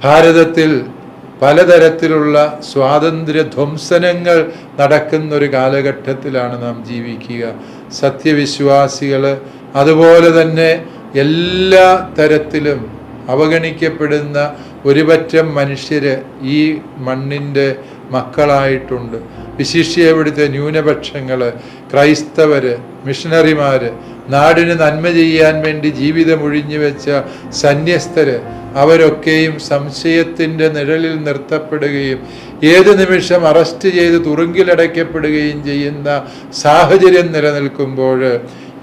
ഭാരതത്തിൽ പലതരത്തിലുള്ള സ്വാതന്ത്ര്യധ്വംസനങ്ങൾ നടക്കുന്നൊരു കാലഘട്ടത്തിലാണ് നാം ജീവിക്കുക. സത്യവിശ്വാസികൾ അതുപോലെ തന്നെ എല്ലാ തരത്തിലും അവഗണിക്കപ്പെടുന്ന ഒരുപറ്റം മനുഷ്യർ ഈ മണ്ണിൻ്റെ മക്കളായിട്ടുണ്ട്. വിശിഷ്യ ഇവിടുത്തെ ന്യൂനപക്ഷങ്ങൾ, ക്രൈസ്തവർ, മിഷണറിമാർ, നാടിന് നന്മ ചെയ്യാൻ വേണ്ടി ജീവിതം ഒഴിഞ്ഞു വെച്ച സന്യസ്തർ, അവരൊക്കെയും സംശയത്തിൻ്റെ നിഴലിൽ നിർത്തപ്പെടുകയും ഏത് നിമിഷം അറസ്റ്റ് ചെയ്ത് തുറുങ്കിലടയ്ക്കപ്പെടുകയും ചെയ്യുന്ന സാഹചര്യം നിലനിൽക്കുമ്പോൾ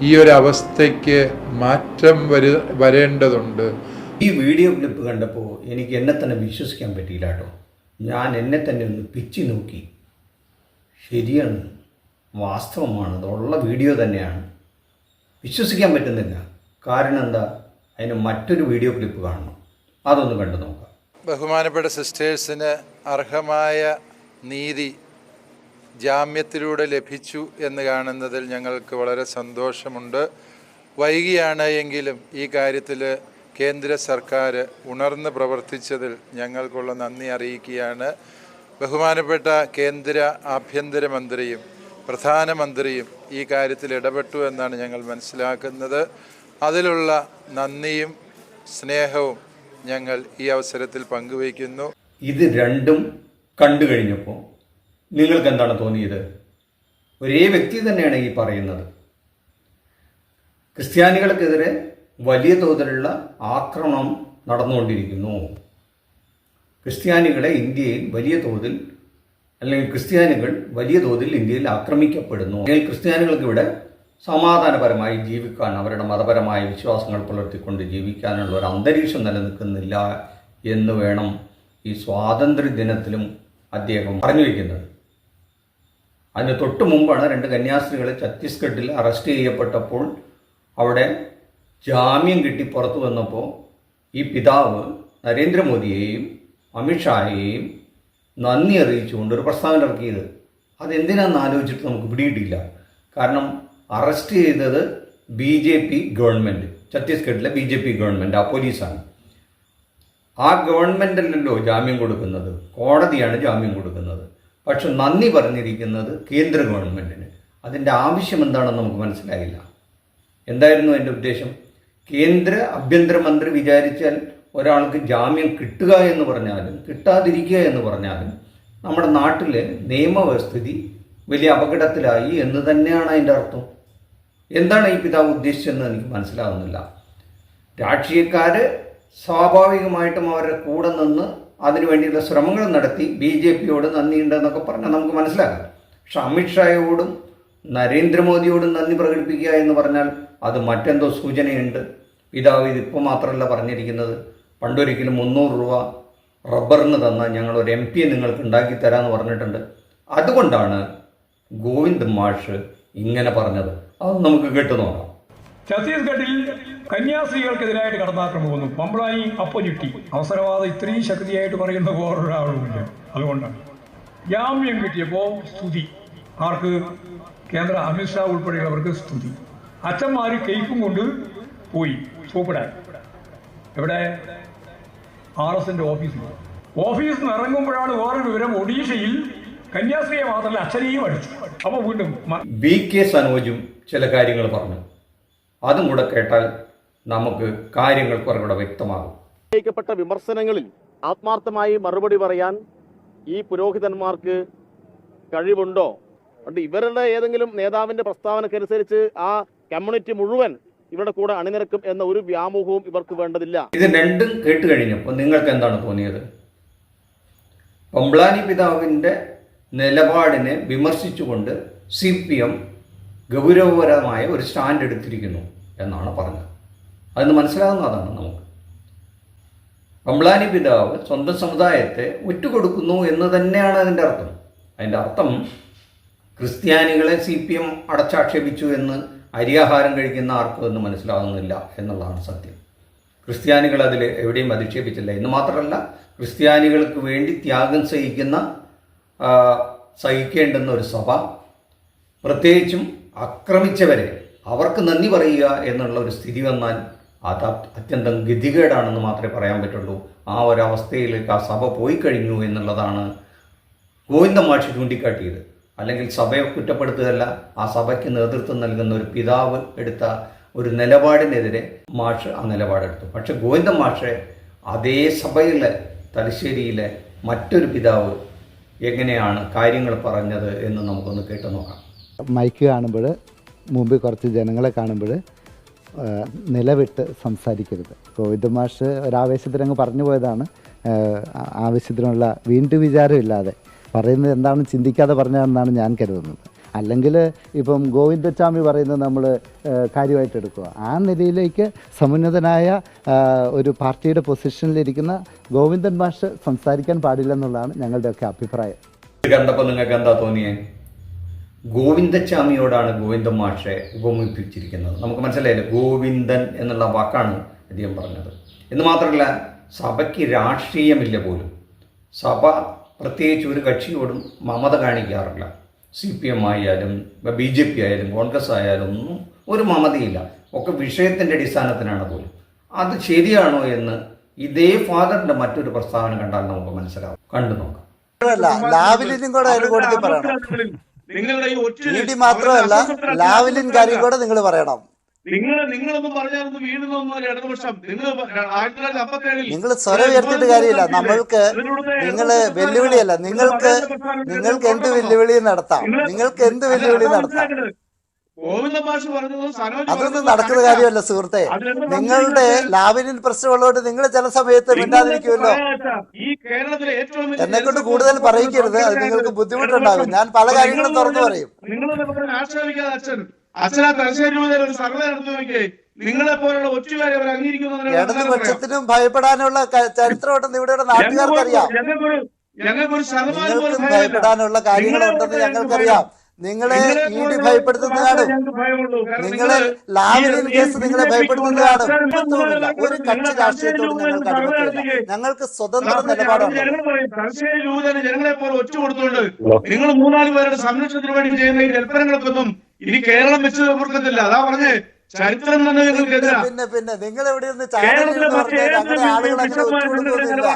ഈ ഒരു അവസ്ഥയ്ക്ക് മാറ്റം വരേണ്ടതുണ്ട്. ഈ വീഡിയോ ക്ലിപ്പ് കണ്ടപ്പോൾ എനിക്ക് എന്നെ തന്നെ വിശ്വസിക്കാൻ പറ്റിയില്ല കേട്ടോ. ഞാൻ എന്നെ തന്നെ ഒന്ന് പിച്ചി നോക്കി. ശരിയാണ്, വാസ്തവമാണ്, അതുള്ള വീഡിയോ തന്നെയാണ്. വിശ്വസിക്കാൻ പറ്റുന്നില്ല. കാരണം എന്താ, അതിന് മറ്റൊരു വീഡിയോ ക്ലിപ്പ് കാണണം. അതൊന്ന് കണ്ടു നോക്കാം. ബഹുമാനപ്പെട്ട സിസ്റ്റേഴ്സിന് അർഹമായ നീതി ജാമ്യത്തിലൂടെ ലഭിച്ചു എന്ന് കാണുന്നതിൽ ഞങ്ങൾക്ക് വളരെ സന്തോഷമുണ്ട്. വൈകിയാണ് എങ്കിലും ഈ കാര്യത്തിൽ കേന്ദ്ര സർക്കാർ ഉണർന്ന് പ്രവർത്തിച്ചതിൽ ഞങ്ങൾക്കുള്ള നന്ദി അറിയിക്കുകയാണ്. ബഹുമാനപ്പെട്ട കേന്ദ്ര ആഭ്യന്തരമന്ത്രിയും പ്രധാനമന്ത്രിയും ഈ കാര്യത്തിൽ ഇടപെട്ടു എന്നാണ് ഞങ്ങൾ മനസ്സിലാക്കുന്നത്. അതിലുള്ള നന്ദിയും സ്നേഹവും ഞങ്ങൾ ഈ അവസരത്തിൽ പങ്കുവയ്ക്കുന്നു. ഇത് രണ്ടും കണ്ടു കഴിഞ്ഞപ്പോൾ നിങ്ങൾക്ക് എന്താണ് തോന്നിയത്? ഒരേ വ്യക്തി തന്നെയാണ് ഈ പറയുന്നത്. ക്രിസ്ത്യാനികൾക്കെതിരെ വലിയ തോതിലുള്ള ആക്രമണം നടന്നുകൊണ്ടിരിക്കുന്നു. ക്രിസ്ത്യാനികളെ ഇന്ത്യയിൽ വലിയ തോതിൽ, അല്ലെങ്കിൽ ക്രിസ്ത്യാനികൾ വലിയ തോതിൽ ഇന്ത്യയിൽ ആക്രമിക്കപ്പെടുന്നു. അല്ലെങ്കിൽ ക്രിസ്ത്യാനികൾക്ക് ഇവിടെ സമാധാനപരമായി ജീവിക്കാൻ, അവരുടെ മതപരമായ വിശ്വാസങ്ങൾ പുലർത്തിക്കൊണ്ട് ജീവിക്കാനുള്ള ഒരു അന്തരീക്ഷം നിലനിൽക്കുന്നില്ല എന്ന് വേണം ഈ സ്വാതന്ത്ര്യ ദിനത്തിലും അദ്ദേഹം പറഞ്ഞു വയ്ക്കുന്നത്. അതിന് തൊട്ട് മുമ്പാണ് 2 കന്യാസ്ത്രീകളെ ഛത്തീസ്ഗഡിൽ അറസ്റ്റ് ചെയ്യപ്പെട്ടപ്പോൾ അവിടെ ജാമ്യം കിട്ടി പുറത്തു വന്നപ്പോൾ ഈ പിതാവ് നരേന്ദ്രമോദിയെയും അമിത്ഷായെയും നന്ദി അറിയിച്ചുകൊണ്ട് ഒരു പ്രസ്താവന ഇറക്കിയത്. അതെന്തിനാണെന്ന് ആലോചിച്ചിട്ട് നമുക്ക് പിടിയിട്ടില്ല. കാരണം അറസ്റ്റ് ചെയ്തത് BJP ഗവൺമെൻറ്, ഛത്തീസ്ഗഡിലെ BJP ഗവൺമെൻറ്, ആ പോലീസാണ്. ആ ഗവൺമെൻറ്റല്ലല്ലോ ജാമ്യം കൊടുക്കുന്നത്, കോടതിയാണ് ജാമ്യം കൊടുക്കുന്നത്. പക്ഷെ നന്ദി പറഞ്ഞിരിക്കുന്നത് കേന്ദ്ര ഗവൺമെൻറ്റിന്. അതിൻ്റെ ആവശ്യം എന്താണെന്ന് നമുക്ക് മനസ്സിലായില്ല. എന്തായിരുന്നു അതിൻ്റെ ഉദ്ദേശം? കേന്ദ്ര ആഭ്യന്തരമന്ത്രി വിചാരിച്ചാൽ ഒരാൾക്ക് ജാമ്യം കിട്ടുക എന്ന് പറഞ്ഞാലും കിട്ടാതിരിക്കുക എന്ന് പറഞ്ഞാലും നമ്മുടെ നാട്ടിലെ നിയമവ്യവസ്ഥിതി വലിയ അപകടത്തിലായി എന്ന് തന്നെയാണ് അതിൻ്റെ അർത്ഥം. എന്താണ് ഈ പിതാവ് ഉദ്ദേശിച്ചതെന്ന് എനിക്ക് മനസ്സിലാകുന്നില്ല. രാഷ്ട്രീയക്കാർ സ്വാഭാവികമായിട്ടും അവരുടെ കൂടെ നിന്ന് അതിനു വേണ്ടിയുള്ള ശ്രമങ്ങൾ നടത്തി BJPയോട് നന്ദിയുണ്ടെന്നൊക്കെ പറഞ്ഞാൽ നമുക്ക് മനസ്സിലാക്കാം. പക്ഷെ അമിത്ഷായോടും നരേന്ദ്രമോദിയോടും നന്ദി പ്രകടിപ്പിക്കുക എന്ന് പറഞ്ഞാൽ അത് മറ്റെന്തോ സൂചനയുണ്ട്. പിതാവ് ഇതിപ്പോൾ മാത്രമല്ല പറഞ്ഞിരിക്കുന്നത്, പണ്ടൊരിക്കലും 300 രൂപ റബ്ബറിന് തന്നാൽ ഞങ്ങളൊരു MP നിങ്ങൾക്ക് ഉണ്ടാക്കി തരാമെന്ന് പറഞ്ഞിട്ടുണ്ട്. അതുകൊണ്ടാണ് ഗോവിന്ദ് മാഷ് ഇങ്ങനെ പറഞ്ഞത്. അത് നമുക്ക് കേട്ടു നോക്കാം. ഛത്തീസ്ഗഡിൽ കന്യാസ്ത്രീകൾക്കെതിരായിട്ട് കടന്നാക്രമം പമ്പ്ളാനി അപ്പഞ്ഞിട്ടി അവസരവാദം ഇത്രയും ശക്തിയായിട്ട് പറയുന്ന വേറൊരാളുമില്ല. അതുകൊണ്ടാണ് ജാമ്യം കിട്ടിയപ്പോൾ സ്തുതി. ആർക്ക്? കേന്ദ്ര അമിത്ഷാ ഉൾപ്പെടെയുള്ളവർക്ക് സ്തുതി. അച്ഛന്മാർ കേക്കും കൊണ്ട് പോയി സൂപ്പിടാൻ. എവിടെ? RSന്റെ ഓഫീസിൽ നിന്ന് ഇറങ്ങുമ്പോഴാണ് വേറൊരു വിവരം. ഒഡീഷയിൽ കന്യാസ്ത്രീയെ മാത്രമല്ല അച്ഛനെയും അടിച്ചു. അപ്പോൾ വീണ്ടും BK സനോജും ചില കാര്യങ്ങൾ പറഞ്ഞു. അതും കൂടെ കേട്ടാൽ നമുക്ക് കാര്യങ്ങൾ കുറച്ചുകൂടെ വ്യക്തമാകും. ഉന്നയിക്കപ്പെട്ട വിമർശനങ്ങളിൽ ആത്മാർത്ഥമായി മറുപടി പറയാൻ ഈ പുരോഹിതന്മാർക്ക് കഴിവുണ്ടോ? അതുകൊണ്ട് ഇവരുടെ ഏതെങ്കിലും നേതാവിന്റെ പ്രസ്താവനക്കനുസരിച്ച് ആ കമ്മ്യൂണിറ്റി മുഴുവൻ ഇവരുടെ കൂടെ അണിനിരക്കും എന്ന ഒരു വ്യാമോഹവും ഇവർക്ക് വേണ്ടതില്ല. ഇത് രണ്ടും കേട്ട് കഴിഞ്ഞപ്പോൾ നിങ്ങൾക്ക് എന്താണ് തോന്നിയത്? പമ്പ്ളാനി പിതാവിൻ്റെ നിലപാടിനെ വിമർശിച്ചുകൊണ്ട് CPM ഗൗരവപരമായ ഒരു സ്റ്റാൻഡ് എടുത്തിരിക്കുന്നു എന്നാണ് പറഞ്ഞത്. അതെന്ന് മനസ്സിലാകുന്നതാണ് നമുക്ക്. പമ്പ്ളാനി പിതാവ് സ്വന്തം സമുദായത്തെ ഒറ്റുകൊടുക്കുന്നു എന്ന് തന്നെയാണ് അതിൻ്റെ അർത്ഥം. അതിൻ്റെ അർത്ഥം ക്രിസ്ത്യാനികളെ CPM അടച്ചാക്ഷേപിച്ചു എന്ന് അരിയാഹാരം കഴിക്കുന്ന ആർക്കും എന്ന് മനസ്സിലാകുന്നില്ല എന്നുള്ളതാണ് സത്യം. ക്രിസ്ത്യാനികൾ അതിൽ എവിടെയും അധിക്ഷേപിച്ചില്ല എന്ന് മാത്രമല്ല, ക്രിസ്ത്യാനികൾക്ക് വേണ്ടി ത്യാഗം സഹിക്കേണ്ടുന്ന ഒരു സഭ, പ്രത്യേകിച്ചും ആക്രമിച്ചവരെ അവർക്ക് നന്ദി പറയുക എന്നുള്ള ഒരു സ്ഥിതി വന്നാൽ അത് അത്യന്തം ഗതികേടാണെന്ന് മാത്രമേ പറയാൻ പറ്റുള്ളൂ. ആ ഒരവസ്ഥയിലേക്ക് ആ സഭ പോയി കഴിഞ്ഞു എന്നുള്ളതാണ് ഗോവിന്ദൻ മാഷ് ചൂണ്ടിക്കാട്ടിയത്. അല്ലെങ്കിൽ സഭയെ കുറ്റപ്പെടുത്തുകയല്ല, ആ സഭയ്ക്ക് നേതൃത്വം നൽകുന്ന ഒരു പിതാവ് എടുത്ത ഒരു നിലപാടിനെതിരെ മാഷ് ആ നിലപാടെടുത്തു. പക്ഷെ ഗോവിന്ദൻ മാഷെ അതേ സഭയിലെ തലശ്ശേരിയിലെ മറ്റൊരു പിതാവ് എങ്ങനെയാണ് കാര്യങ്ങൾ പറഞ്ഞത് എന്ന് നമുക്കൊന്ന് കേട്ടു നോക്കാം. മൈക്ക് കാണുമ്പോൾ, മുമ്പിൽ കുറച്ച് ജനങ്ങളെ കാണുമ്പോൾ നിലവിട്ട് സംസാരിക്കരുത്. ഗോവിന്ദൻ മാഷ് ഒരാവേശത്തിനങ്ങ് പറഞ്ഞു പോയതാണ്. ആവശ്യത്തിനുള്ള വീണ്ടും വിചാരമില്ലാതെ പറയുന്നത് എന്താണെന്ന് ചിന്തിക്കാതെ പറഞ്ഞതെന്നാണ് ഞാൻ കരുതുന്നത്. അല്ലെങ്കിൽ ഇപ്പം ഗോവിന്ദസ്വാമി പറയുന്നത് നമ്മൾ കാര്യമായിട്ട് എടുക്കുക. ആ നിലയിലേക്ക് സമുന്നതനായ ഒരു പാർട്ടിയുടെ പൊസിഷനിലിരിക്കുന്ന ഗോവിന്ദൻ മാഷ് സംസാരിക്കാൻ പാടില്ലെന്നുള്ളതാണ് ഞങ്ങളുടെയൊക്കെ അഭിപ്രായം. കണ്ടപ്പോൾ നിങ്ങൾക്ക് എന്താ തോന്നിയേ? ഗോവിന്ദസ്വാമിയോടാണ് ഗോവിന്ദൻ മാഷെ ഉപമിപ്പിച്ചിരിക്കുന്നത്. നമുക്ക് മനസ്സിലായില്ലേ, ഗോവിന്ദൻ എന്നുള്ള വാക്കാണ് അദ്ദേഹം പറഞ്ഞത്. എന്ന് മാത്രമല്ല, സഭയ്ക്ക് രാഷ്ട്രീയമില്ല പോലും. സഭ പ്രത്യേകിച്ച് ഒരു കക്ഷിയോടും മമത കാണിക്കാറില്ല. CPM ആയാലും BJP ആയാലും കോൺഗ്രസ് ആയാലും ഒന്നും ഒരു മമതയില്ല. ഒക്കെ വിഷയത്തിൻ്റെ അടിസ്ഥാനത്തിനാണ് പോലും. അത് ശരിയാണോ എന്ന് ഇതേ ഫാദറിൻ്റെ മറ്റൊരു പ്രസ്താവന കണ്ടാൽ നമുക്ക് മനസ്സിലാവും. കണ്ടു നോക്കാം. ലാവലിനും കൂടെ അതിന് കൊടുത്ത് പറയണം. ഇടി മാത്രമല്ല, ലാവലിൻ കാര്യം കൂടെ നിങ്ങൾ പറയണം. നിങ്ങളൊന്നും പറഞ്ഞാൽ വീഴുന്നൊന്നും ഇടതുപക്ഷം. നിങ്ങൾ സ്വരം ഉയർത്തിയിട്ട് കാര്യമില്ല. നമ്മൾക്ക് നിങ്ങള് വെല്ലുവിളിയല്ല, നിങ്ങൾക്ക് എന്ത് വെല്ലുവിളി നടത്താം, നിങ്ങൾക്ക് എന്ത് വെല്ലുവിളി നടത്താം. അതൊന്നും നടക്കുന്ന കാര്യമല്ല സുഹൃത്തെ. നിങ്ങളുടെ ലാവലിൻ പ്രശ്നമുള്ളതുകൊണ്ട് നിങ്ങൾ ചില സമയത്ത് മിണ്ടാതിരിക്കുമല്ലോ. എന്നെ കൊണ്ട് കൂടുതൽ പറയിക്കരുത്, അത് നിങ്ങൾക്ക് ബുദ്ധിമുട്ടുണ്ടാകും. ഞാൻ പല കാര്യങ്ങളും തുറന്നു പറയും. ഇടതുപക്ഷത്തിനും ഭയപ്പെടാനുള്ള ചരിത്രമുണ്ടെന്ന് ഇവിടെ നാട്ടുകാർക്കറിയാം. നിങ്ങൾക്കും ഭയപ്പെടാനുള്ള കാര്യങ്ങളുണ്ടെന്ന് ഞങ്ങൾക്കറിയാം. നിങ്ങളെ ED ഭയപ്പെടുത്തുന്നതാണ്. നിങ്ങളെ ലാവലിൻ കേസ് നിങ്ങളെ ഭയപ്പെടുത്തുന്നതാണ്. ഒരു കക്ഷി രാഷ്ട്രീയത്തോട് ഞങ്ങൾക്ക് അനുഭവമില്ല. ഞങ്ങൾക്ക് സ്വതന്ത്ര നിലപാടുണ്ട്. ജനങ്ങളെ പോലെ ഒറ്റ കൊടുത്തുകൊണ്ട് നിങ്ങൾ 3-4 പേരുടെ സംരക്ഷണത്തിന് വേണ്ടി ചെയ്യുന്ന ഈ ജൽപ്പനങ്ങൾക്കൊന്നും ഇനി കേരളം വെച്ച് കൊടുക്കത്തില്ല. അതാ പറഞ്ഞേ, ചരിത്രം തന്നെ പിന്നെ നിങ്ങൾ എവിടെ നിന്ന് ഞങ്ങളുടെ ആളുകൾ അങ്ങനെ ഒറ്റുകൊടുക്കുന്നില്ല.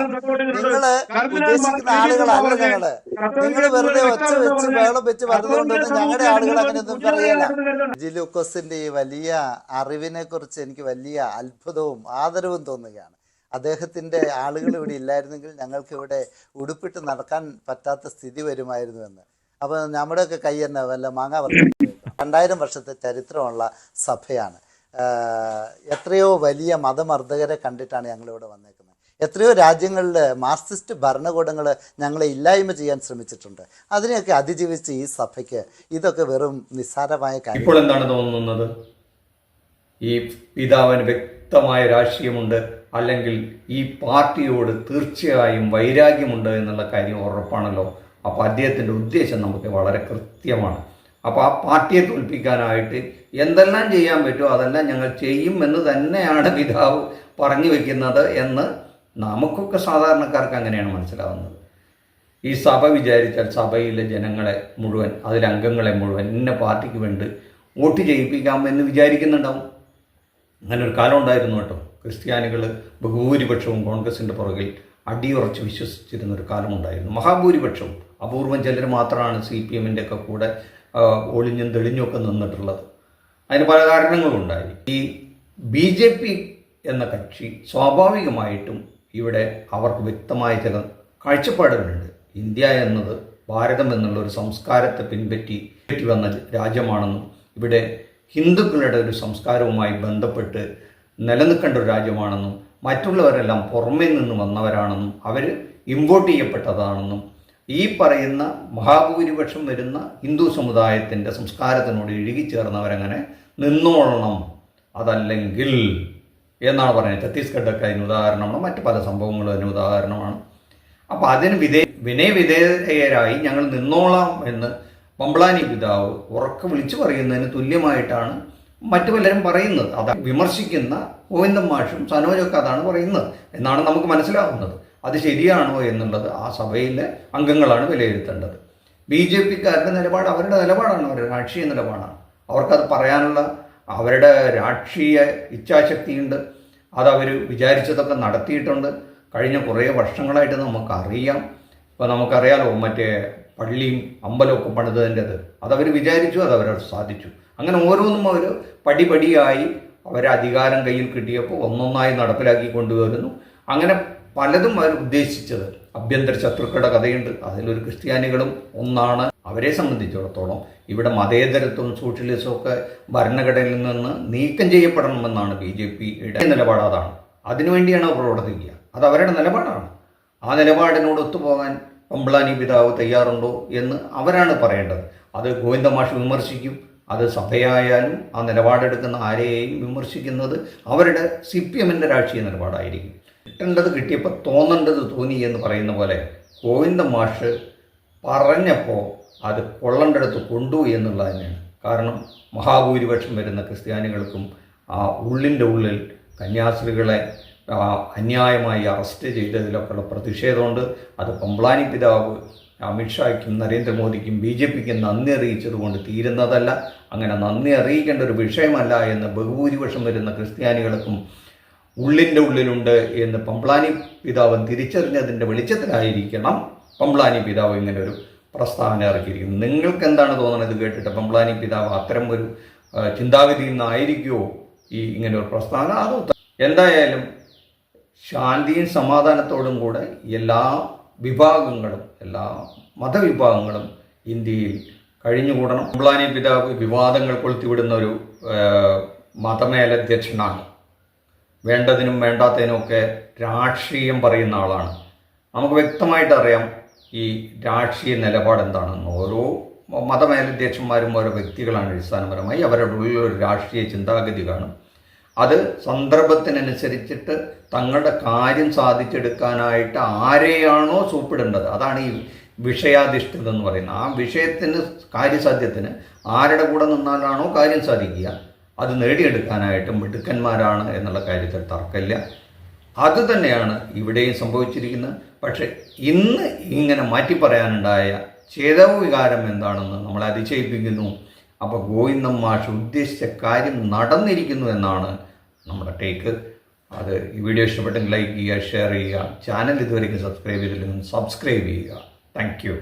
നിങ്ങള് ഉദ്ദേശിക്കുന്ന ആളുകളല്ല ഞങ്ങള്. നിങ്ങൾ വെറുതെ ഒച്ച വെച്ച് വേളം വെച്ച് പറഞ്ഞതുകൊണ്ടൊന്നും ഞങ്ങളുടെ ആളുകൾ അങ്ങനെയൊന്നും പറയല്ല. ജിലൂക്കോസിന്റെ ഈ വലിയ അറിവിനെ കുറിച്ച് എനിക്ക് വലിയ അത്ഭുതവും ആദരവും തോന്നുകയാണ്. അദ്ദേഹത്തിന്റെ ആളുകൾ ഇവിടെ ഇല്ലായിരുന്നെങ്കിൽ ഞങ്ങൾക്ക് ഇവിടെ ഉടുപ്പിട്ട് നടക്കാൻ പറ്റാത്ത സ്ഥിതി വരുമായിരുന്നുവെന്ന്. അപ്പോൾ നമ്മുടെയൊക്കെ കൈ തന്നെ വല്ല മാങ്ങ വർഷം 2000 വർഷത്തെ ചരിത്രമുള്ള സഭയാണ്. എത്രയോ വലിയ മതമർദ്ദകരെ കണ്ടിട്ടാണ് ഞങ്ങളിവിടെ വന്നേക്കുന്നത്. എത്രയോ രാജ്യങ്ങളിൽ മാർക്സിസ്റ്റ് ഭരണകൂടങ്ങൾ ഞങ്ങളെ ഇല്ലായ്മ ചെയ്യാൻ ശ്രമിച്ചിട്ടുണ്ട്. അതിനെയൊക്കെ അതിജീവിച്ച് ഈ സഭയ്ക്ക് ഇതൊക്കെ വെറും നിസ്സാരമായ കാര്യം. ഇപ്പോൾ എന്താണ് തോന്നുന്നത്? ഈ പിതാവിന് വ്യക്തമായ രാഷ്ട്രീയമുണ്ട്, അല്ലെങ്കിൽ ഈ പാർട്ടിയോട് തീർച്ചയായും വൈരാഗ്യമുണ്ട് എന്നുള്ള കാര്യം ഉറപ്പാണല്ലോ. അപ്പോൾ അദ്ദേഹത്തിൻ്റെ ഉദ്ദേശം നമുക്ക് വളരെ കൃത്യമാണ്. അപ്പോൾ ആ പാർട്ടിയെ തോൽപ്പിക്കാനായിട്ട് എന്തെല്ലാം ചെയ്യാൻ പറ്റുമോ അതെല്ലാം ഞങ്ങൾ ചെയ്യും എന്ന് തന്നെയാണ് പിതാവ് പറഞ്ഞു വയ്ക്കുന്നത് എന്ന് നമുക്കൊക്കെ സാധാരണക്കാർക്ക് അങ്ങനെയാണ് മനസ്സിലാവുന്നത്. ഈ സഭ വിചാരിച്ചാൽ സഭയിലെ ജനങ്ങളെ മുഴുവൻ, അതിലെ അംഗങ്ങളെ മുഴുവൻ ഇന്ന പാർട്ടിക്ക് വേണ്ടി വോട്ട് ചെയ്യിപ്പിക്കാമെന്ന് വിചാരിക്കുന്നുണ്ടാവും. അങ്ങനെ ഒരു കാലം ഉണ്ടായിരുന്നു കേട്ടോ. ക്രിസ്ത്യാനികൾ ബഹുഭൂരിപക്ഷവും കോൺഗ്രസിൻ്റെ പുറകിൽ അടിയുറച്ച് വിശ്വസിച്ചിരുന്നൊരു കാലമുണ്ടായിരുന്നു. മഹാഭൂരിപക്ഷവും, അപൂർവം ചിലർ മാത്രമാണ് CPM-ൻ്റെ ഒക്കെ കൂടെ ഒളിഞ്ഞും തെളിഞ്ഞുമൊക്കെ നിന്നിട്ടുള്ളത്. അതിന് പല കാരണങ്ങളുണ്ടായി. ഈ BJP എന്ന കക്ഷി സ്വാഭാവികമായിട്ടും ഇവിടെ അവർക്ക് വ്യക്തമായ ചില കാഴ്ചപ്പാടുകളുണ്ട്. ഇന്ത്യ എന്നത് ഭാരതം എന്നുള്ള ഒരു സംസ്കാരത്തെ പിൻപറ്റി വന്ന രാജ്യമാണെന്നും ഇവിടെ ഹിന്ദുക്കളുടെ ഒരു സംസ്കാരവുമായി ബന്ധപ്പെട്ട് നിലനിൽക്കേണ്ട ഒരു രാജ്യമാണെന്നും മറ്റുള്ളവരെല്ലാം പുറമേ നിന്ന് വന്നവരാണെന്നും അവർ ഇമ്പോർട്ട് ചെയ്യപ്പെട്ടതാണെന്നും ഈ പറയുന്ന മഹാഭൂരിപക്ഷം വരുന്ന ഹിന്ദു സമുദായത്തിൻ്റെ സംസ്കാരത്തിനോട് ഇഴുകിച്ചേർന്നവരങ്ങനെ നിന്നോളണം, അതല്ലെങ്കിൽ എന്നാണ് പറയുന്നത്. ഛത്തീസ്ഗഡൊക്കെ അതിന് ഉദാഹരണമാണ്, മറ്റു പല സംഭവങ്ങളും അതിന് ഉദാഹരണമാണ്. അപ്പോൾ അതിന് വിധേയരായി ഞങ്ങൾ നിന്നോളാം എന്ന് പമ്പളാനി പിതാവ് ഉറക്കെ വിളിച്ചു പറയുന്നതിന് തുല്യമായിട്ടാണ് മറ്റു പലരും പറയുന്നത്. അത് വിമർശിക്കുന്ന ഗോവിന്ദൻ മാഷും സനോജൊക്കെ അതാണ് പറയുന്നത് എന്നാണ് നമുക്ക് മനസ്സിലാവുന്നത്. അത് ശരിയാണോ എന്നുള്ളത് ആ സഭയിലെ അംഗങ്ങളാണ് വിലയിരുത്തേണ്ടത്. BJP-ക്കാരുടെ നിലപാട് അവരുടെ നിലപാടാണ്, അവരുടെ രാഷ്ട്രീയ നിലപാടാണ്. അവർക്കത് പറയാനുള്ള അവരുടെ രാഷ്ട്രീയ ഇച്ഛാശക്തിയുണ്ട്. അതവർ വിചാരിച്ചതൊക്കെ നടത്തിയിട്ടുണ്ട്. കഴിഞ്ഞ കുറേ വർഷങ്ങളായിട്ട് നമുക്കറിയാം. ഇപ്പോൾ നമുക്കറിയാലോ, മറ്റേ പള്ളിയും അമ്പലമൊക്കെ പണിതതിൻ്റെത് അതവർ വിചാരിച്ചു, അതവരത് സാധിച്ചു. അങ്ങനെ ഓരോന്നും അവർ പടിപടിയായി അധികാരം കയ്യിൽ കിട്ടിയപ്പോൾ ഒന്നൊന്നായി നടപ്പിലാക്കി കൊണ്ടുവരുന്നു. അങ്ങനെ പലതും അവർ ഉദ്ദേശിച്ചത്. ആഭ്യന്തര ശത്രുക്കളുടെ കഥയുണ്ട്, അതിലൊരു ക്രിസ്ത്യാനികളും ഒന്നാണ്. അവരെ സംബന്ധിച്ചിടത്തോളം ഇവിടെ മതേതരത്വം സോഷ്യലിസവും ഒക്കെ ഭരണഘടനയിൽ നിന്ന് നീക്കം ചെയ്യപ്പെടണമെന്നാണ് BJPയുടെ നിലപാട്. അതാണ്, അതിനുവേണ്ടിയാണ് അവർ പ്രവർത്തിക്കുക. അത് അവരുടെ നിലപാടാണ്. ആ നിലപാടിനോട് ഒത്തുപോകാൻ പമ്പ്ളാനി പിതാവ് തയ്യാറുണ്ടോ എന്ന് അവരാണ് പറയേണ്ടത്. അത് ഗോവിന്ദ മാഷ് വിമർശിക്കും, അത് സഭയായാലും ആ നിലപാടെടുക്കുന്ന ആരെയും വിമർശിക്കുന്നത് അവരുടെ CPMൻ്റെ രാഷ്ട്രീയ നിലപാടായിരിക്കും. കിട്ടേണ്ടത് കിട്ടിയപ്പോൾ തോന്നേണ്ടത് തോന്നി എന്ന് പറയുന്ന പോലെ ഗോവിന്ദ മാഷ് പറഞ്ഞപ്പോൾ അത് കൊള്ളേണ്ടടുത്ത് കൊണ്ടു എന്നുള്ളത് തന്നെയാണ്. കാരണം മഹാഭൂരിപക്ഷം വരുന്ന ക്രിസ്ത്യാനികൾക്കും ആ ഉള്ളിൻ്റെ ഉള്ളിൽ കന്യാസ്ത്രീകളെ അന്യായമായി അറസ്റ്റ് ചെയ്തതിലൊക്കെയുള്ള പ്രതിഷേധമുണ്ട്. അത് പമ്പ്ളാനി പിതാവ് അമിത്ഷായ്ക്കും നരേന്ദ്രമോദിക്കും BJPക്കും നന്ദി അറിയിച്ചതുകൊണ്ട് തീരുന്നതല്ല. അങ്ങനെ നന്ദി അറിയിക്കേണ്ട ഒരു വിഷയമല്ല എന്ന് ബഹുഭൂരിപക്ഷം വരുന്ന ക്രിസ്ത്യാനികൾക്കും ഉള്ളിൻ്റെ ഉള്ളിലുണ്ട് എന്ന് പമ്പ്ളാനി പിതാവ് തിരിച്ചറിഞ്ഞതിൻ്റെ വെളിച്ചത്തിലായിരിക്കണം പമ്പ്ളാനി പിതാവ് ഇങ്ങനെ ഒരു പ്രസ്താവന ഇറക്കിയിരിക്കുന്നത്. നിങ്ങൾക്ക് എന്താണ് തോന്നുന്നത് ഇത് കേട്ടിട്ട്? പമ്പ്ളാനി പിതാവ് അത്തരം ഒരു ചിന്താഗതിയിൽ നിന്നായിരിക്കുമോ ഇങ്ങനെ ഒരു പ്രസ്താവന? അതോ എന്തായാലും ശാന്തിയും സമാധാനത്തോടും കൂടെ എല്ലാ വിഭാഗങ്ങളും, എല്ലാ മതവിഭാഗങ്ങളും ഇന്ത്യയിൽ കഴിഞ്ഞുകൂടണം. പമ്പ്ളാനി പിതാവ് വിവാദങ്ങൾ കൊളുത്തിവിടുന്ന ഒരു മതമേലധ്യക്ഷനാണ്. വേണ്ടതിനും വേണ്ടാത്തതിനുമൊക്കെ രാഷ്ട്രീയം പറയുന്ന ആളാണ്. നമുക്ക് വ്യക്തമായിട്ട് അറിയാം ഈ രാഷ്ട്രീയ നിലപാട് എന്താണെന്ന്. ഓരോ മതമേലധ്യക്ഷന്മാരും ഓരോ വ്യക്തികളാണ്. അടിസ്ഥാനപരമായി അവരുടെ ഉള്ളിൽ ഒരു രാഷ്ട്രീയ ചിന്താഗതി കാണും. അത് സന്ദർഭത്തിനനുസരിച്ചിട്ട് തങ്ങളുടെ കാര്യം സാധിച്ചെടുക്കാനായിട്ട് ആരെയാണോ സൂപ്പിടേണ്ടത്, അതാണ് ഈ വിഷയാധിഷ്ഠിതം എന്ന് പറയുന്നത്. ആ വിഷയത്തിന് കാര്യസാധ്യത്തിന് ആരുടെ കൂടെ നിന്നാലാണോ കാര്യം സാധിക്കുക അത് നേടിയെടുക്കാനായിട്ട് മിടുക്കന്മാരാണ് എന്നുള്ള കാര്യത്തിൽ തർക്കമില്ല. അതുതന്നെയാണ് ഇവിടെയും സംഭവിച്ചിരിക്കുന്നത്. പക്ഷേ ഇന്ന് ഇങ്ങനെ മാറ്റി പറയാനുണ്ടായ ചേതവ് വികാരം എന്താണെന്ന് നമ്മളെ അതിശയിപ്പിക്കുന്നു. അപ്പോൾ ഗോവിന്ദൻ മാഷ് ഉദ്ദേശിച്ച കാര്യം നടന്നിരിക്കുന്നു എന്നാണ് നമ്മുടെ ടേക്ക്. അത് ഈ വീഡിയോ ഇഷ്ടപ്പെട്ടെങ്കിൽ ലൈക്ക് ചെയ്യുക, ഷെയർ ചെയ്യുക. ചാനൽ ഇതുവരെയ്ക്കും സബ്സ്ക്രൈബ് ചെയ്തില്ലെങ്കിൽ സബ്സ്ക്രൈബ് ചെയ്യുക. Thank you.